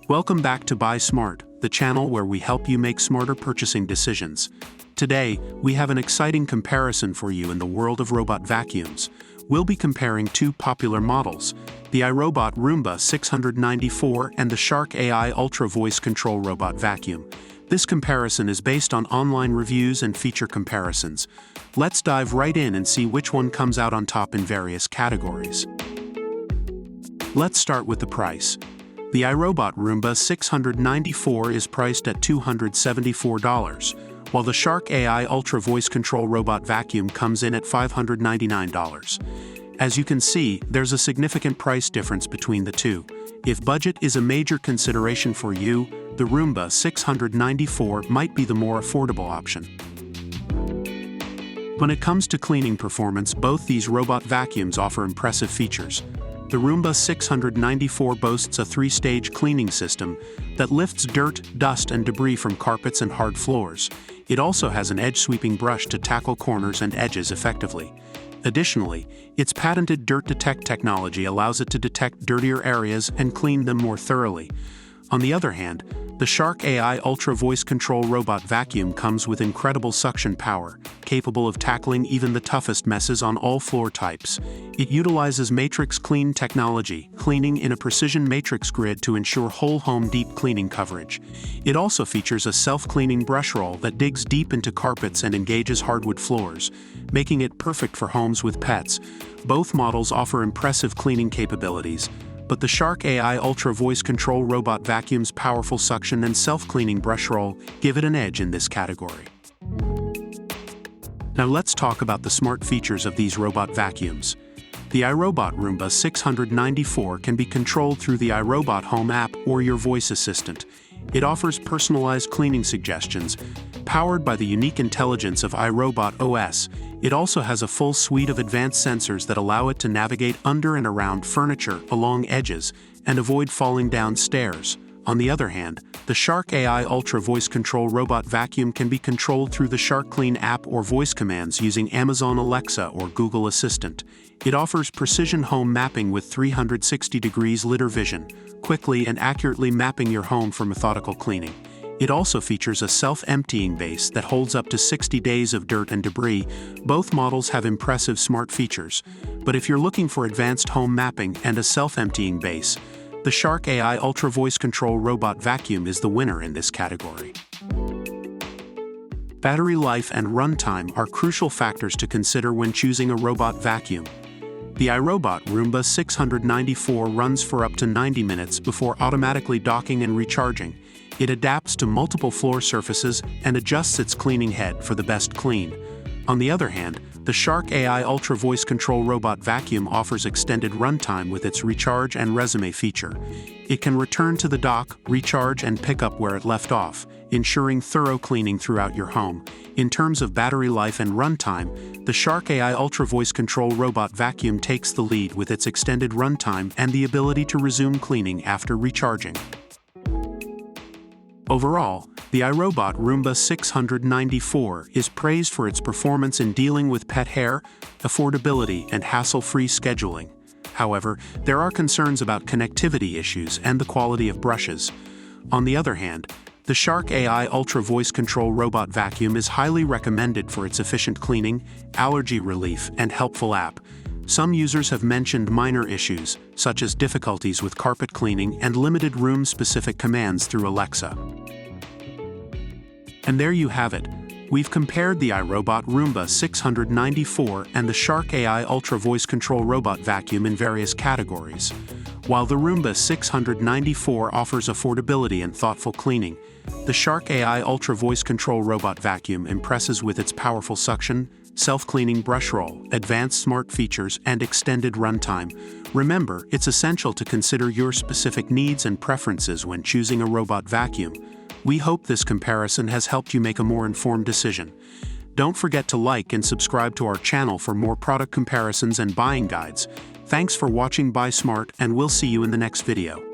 Welcome back to Buy Smart, the channel where we help you make smarter purchasing decisions. Today, we have an exciting comparison for you in the world of robot vacuums. We'll be comparing two popular models, the iRobot Roomba 694 and the Shark AI Ultra Voice Control Robot Vacuum. This comparison is based on online reviews and feature comparisons. Let's dive right in and see which one comes out on top in various categories. Let's start with the price. The iRobot Roomba 694 is priced at $274, while the Shark AI Ultra Voice Control Robot Vacuum comes in at $599. As you can see, there's a significant price difference between the two. If budget is a major consideration for you, the Roomba 694 might be the more affordable option. When it comes to cleaning performance, both these robot vacuums offer impressive features. The Roomba 694 boasts a 3-stage cleaning system that lifts dirt, dust, and debris from carpets and hard floors. It also has an edge-sweeping brush to tackle corners and edges effectively. Additionally, its patented Dirt Detect technology allows it to detect dirtier areas and clean them more thoroughly. On the other hand, the Shark AI Ultra Voice Control Robot Vacuum comes with incredible suction power, capable of tackling even the toughest messes on all floor types. It utilizes Matrix Clean technology, cleaning in a precision matrix grid to ensure whole-home deep cleaning coverage. It also features a self-cleaning brush roll that digs deep into carpets and engages hardwood floors, making it perfect for homes with pets. Both models offer impressive cleaning capabilities, but the Shark AI Ultra Voice Control Robot Vacuum's powerful suction and self-cleaning brush roll give it an edge in this category. Now let's talk about the smart features of these robot vacuums. The iRobot Roomba 694 can be controlled through the iRobot Home app or your voice assistant. It offers personalized cleaning suggestions. Powered by the unique intelligence of iRobot OS, it also has a full suite of advanced sensors that allow it to navigate under and around furniture, along edges, and avoid falling down stairs. On the other hand, the Shark AI Ultra Voice Control Robot Vacuum can be controlled through the Shark Clean app or voice commands using Amazon Alexa or Google Assistant. It offers precision home mapping with 360 degrees lidar vision, quickly and accurately mapping your home for methodical cleaning. It also features a self-emptying base that holds up to 60 days of dirt and debris. Both models have impressive smart features, but if you're looking for advanced home mapping and a self-emptying base, the Shark AI Ultra Voice Control Robot Vacuum is the winner in this category. Battery life and runtime are crucial factors to consider when choosing a robot vacuum. The iRobot Roomba 694 runs for up to 90 minutes before automatically docking and recharging. It adapts to multiple floor surfaces and adjusts its cleaning head for the best clean. On the other hand, the Shark AI Ultra Voice Control Robot Vacuum offers extended runtime with its Recharge and Resume feature. It can return to the dock, recharge, and pick up where it left off, ensuring thorough cleaning throughout your home. In terms of battery life and runtime, the Shark AI Ultra Voice Control Robot Vacuum takes the lead with its extended runtime and the ability to resume cleaning after recharging. Overall, the iRobot Roomba 694 is praised for its performance in dealing with pet hair, affordability, and hassle-free scheduling. However, there are concerns about connectivity issues and the quality of brushes. On the other hand, the Shark AI Ultra Voice Control Robot Vacuum is highly recommended for its efficient cleaning, allergy relief, and helpful app. Some users have mentioned minor issues, such as difficulties with carpet cleaning and limited room-specific commands through Alexa. And there you have it. We've compared the iRobot Roomba 694 and the Shark AI Ultra Voice Control Robot Vacuum in various categories. While the Roomba 694 offers affordability and thoughtful cleaning, the Shark AI Ultra Voice Control Robot Vacuum impresses with its powerful suction, self-cleaning brush roll, advanced smart features, and extended runtime. Remember, it's essential to consider your specific needs and preferences when choosing a robot vacuum. We hope this comparison has helped you make a more informed decision. Don't forget to like and subscribe to our channel for more product comparisons and buying guides. Thanks for watching Buy Smart, and we'll see you in the next video.